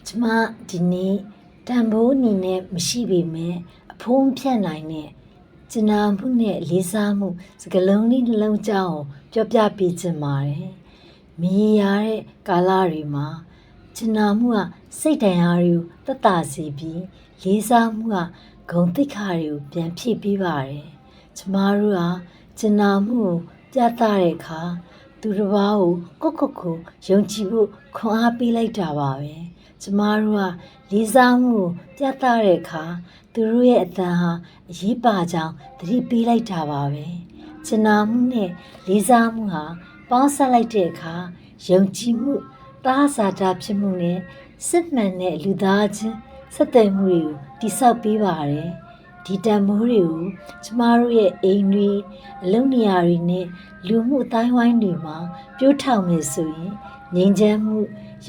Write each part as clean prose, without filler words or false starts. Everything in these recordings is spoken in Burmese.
ကျမဒီနေ့တန်ဖိုးအနေနဲ့မရှိပေမဲ့အဖုံးဖြတ်နိုင်တဲ့ကျင်နာမှုနဲ့လေးစားမှုစကားလုံးလေးနှလုံးကြောင်းပြောပြပေးချင်ပါတယ်။မြည်ရတဲ့ကာလတွေမှာကျင်နာမှုကစိတ်တရားတွေကိုတတ်တာစေပြီးလေးစားမှုကဂုဏ်သိက္ခာတွေကိုပြန်ဖြည့်ပေးပါတယ်။ကျမတို့ကကျင်နာမှုကိုပြသတဲ့အခါသူတစ်ပါးကိုကိုယုံကြည်ဖို့ခွန်အားပေးလိုက်တာပါပဲ။ကျမတို့ကလေးစားမှုကိုပြသတဲ့အခါသူတို့ရဲ့အသံဟာအရေးပါကြောင်းသတိပေးလိုက်တာပါပဲ။ကျင်နာမှုနဲ့လေးစားမှုဟာပေါင်းစပ်လိုက်တဲ့အခါယုံကြည်မှုတားစာတာဖြစ်မှုနဲ့စစ်မှန်တဲ့လူသားချင်းဆက်သွယ်မှုတွေကိုတိဆောက်ပေးပါတယ်။ဒီတန်ဖိုးတွေကိုကျမတို့ရဲ့အိမ်တွေအလုပ်နေရာတွေနဲ့လူမှုအတိုင်းဝိုင်းတွေမှာပြိုးထောင်နေဆိုရင်ငြိမ်းချမ်းမှု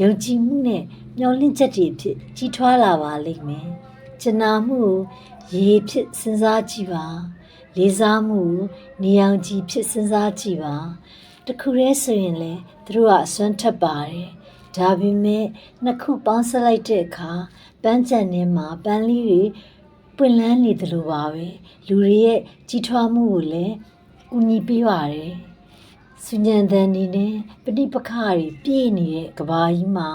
ယုံကြည်မှုနဲ့မျှော်လင့်ချက်တွေဖြစ်ကြီးထွားလာပါလိမ့်မယ်။ကျင်နာမှုကိုရေဖြစ်စဉ်းစားကြည့်ပါ။လေးစားမှုကိုနေအောင်ကြည့်ဖြစ်စဉ်းစားကြည့်ပါ။တခုတည်းဆိုရင်လေသူတို့ကအစွမ်းထက်ပါတယ်။ဒါပေမဲ့နှစ်ခုပေါင်းစပ်လိုက်တဲ့အခါပန်းချံထဲမှာပန်းလေးတွေပွင့်လန်းနေတယ်လို့ပါပဲလူတွေရဲ့ကြီးထွားမှုကိုလည်းကူညီပေးပါတယ်။စွញ្ញံတန်ဒီနဲ့ပဋိပက္ခတွေပြည့်နေတဲ့ကဘာကြီးမှာ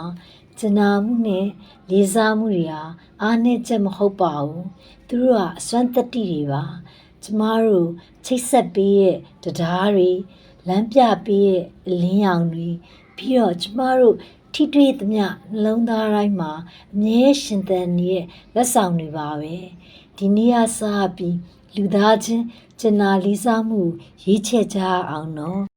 ကျင်နာမှုနဲ့လေးစားမှုတွေဟာအားနည်းချက်မဟုတ်ပါဘူး။သူတို့ကအစွမ်းတတ္တိတွေပါ။ကျမတို့ချိတ်ဆက်ပေးရဲ့တရားတွေလမ်းပြပေးရဲ့အလင်းရောင်တွေပြီးတော့ကျမတို့ထိတွေ့သမျှနှလုံးသားတိုင်းမှာအမြဲရှင်သန်နေတဲ့လက်ဆောင်တွေပါပဲဒီနေ့ကစပြီးလူသားချင်းကျင်နာလေးစားမှုရေးချကြအောင်နော်